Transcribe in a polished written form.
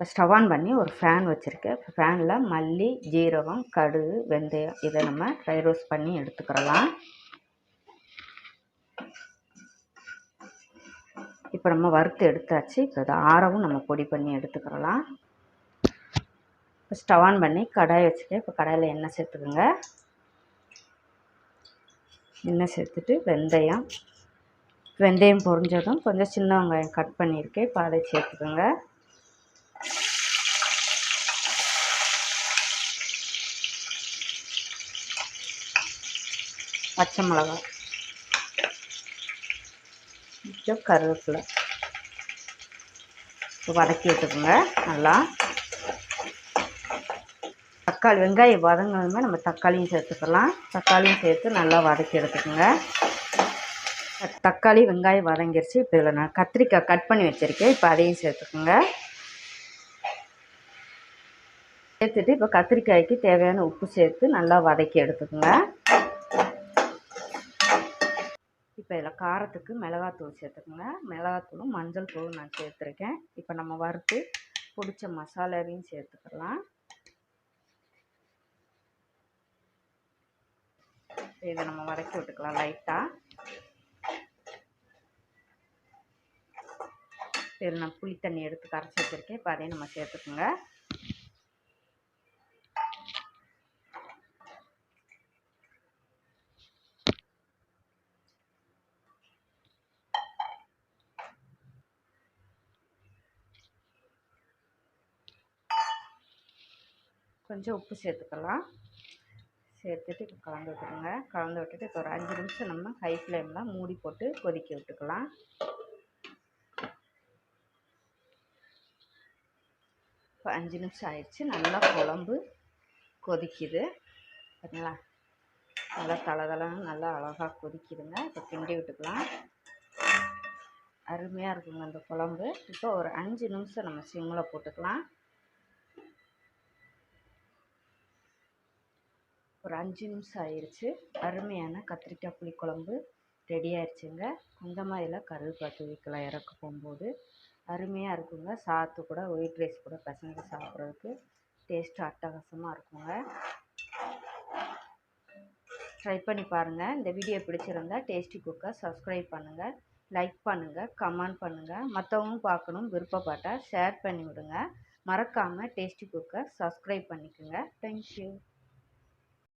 Stove on பண்ணி ஒரு fan வச்சுருக்கேன். ஃபேனில் மல்லி, ஜீரகம், கடுகு, வெந்தயம் இதை நம்ம ட்ரை ரோஸ்ட் பண்ணி எடுத்துக்கிறலாம். இப்போ நம்ம வறுத்து எடுத்தாச்சு. இப்போ இதை ஆறவும் நம்ம பொடி பண்ணி எடுத்துக்கிறலாம். இப்போ ஸ்டவ் ஆன் பண்ணி கடாய் வச்சுருக்கேன். இப்போ கடாயில் எண்ணெய் சேர்த்துக்குங்க. எண்ணெய் சேர்த்துட்டு வெந்தயம் பொரிஞ்சதும் கொஞ்சம் சின்ன வெங்காயம் கட் பண்ணியிருக்கேன். இப்போ அதை சேர்த்துக்குங்க. பச்சை மிளகாய், கொஞ்சம் கருவேப்பிலை இப்போ வதக்கி விட்டுக்குங்க. நல்லா தக்காளி வெங்காயம் வதங்கினதுமே நம்ம தக்காளியும் சேர்த்துக்கலாம். தக்காளியும் சேர்த்து நல்லா வதக்கி எடுத்துக்கோங்க. தக்காளி வெங்காயம் வதங்கிருச்சு. இப்போ இதில் நான் கத்திரிக்காய் கட் பண்ணி வச்சுருக்கேன். இப்போ அதையும் சேர்த்துக்குங்க. சேர்த்துட்டு இப்போ கத்திரிக்காய்க்கு தேவையான உப்பு சேர்த்து நல்லா வதக்கி எடுத்துக்கோங்க. இப்போ இதில் காரத்துக்கு மிளகாத்தூள் சேர்த்துக்குங்க. மிளகாத்தூளும் மஞ்சள் தூளும் நான் சேர்த்துருக்கேன். இப்போ நம்ம வறுத்து பிடிச்ச மசாலாவையும் சேர்த்துக்கலாம். இதை நம்ம வதக்கி விட்டுக்கலாம் லைட்டாக. இதில் நான் புளி தண்ணி எடுத்து கரைச்சி வச்சுருக்கேன். இப்போ அதையும் நம்ம சேர்த்துக்குங்க. கொஞ்சம் உப்பு சேர்த்துக்கலாம். சேர்த்துட்டு இப்போ கலந்து விட்டுருங்க. கலந்து விட்டுட்டு இப்போ ஒரு 5 நிமிஷம் நம்ம ஹை ஃப்ளேமில் மூடி போட்டு கொதிக்க விட்டுக்கலாம். இப்போ 5 நிமிஷம் ஆயிடுச்சு. நல்லா குழம்பு கொதிக்குது. பார்த்தீங்களா, நல்லா தளதளன்னு நல்லா அழகாக கொதிக்குதுங்க. இப்போ கிண்டி விட்டுக்கலாம். அருமையாக இருக்குங்க அந்த குழம்பு. இப்போ ஒரு 5 நிமிஷம் நம்ம சிம்மில் போட்டுக்கலாம். ஒரு 5 நிமிஷம் ஆயிடுச்சு. அருமையான கத்திரிக்காய் புளிக்குழம்பு ரெடி ஆயிடுச்சுங்க. கொஞ்சமாக இதில் கருவேப்பிலை தூவிக்கலாம் இறக்க போகும்போது. அருமையாக இருக்குங்க. சாத்து கூட ஒயிட் ரைஸ் கூட பசங்க சாப்பிட்றதுக்கு டேஸ்ட்டு அட்டகாசமாக இருக்குங்க. ட்ரை பண்ணி பாருங்கள். இந்த வீடியோ பிடிச்சிருந்தா டேஸ்டி குக்கை சப்ஸ்கிரைப் பண்ணுங்கள், லைக் பண்ணுங்கள், கமெண்ட் பண்ணுங்கள். மற்றவங்களும் பார்க்கணும் விருப்பப்பட்டால் ஷேர் பண்ணி விடுங்க. மறக்காமல் டேஸ்டி குக்கை சப்ஸ்கிரைப் பண்ணிக்கோங்க. தேங்க்யூ.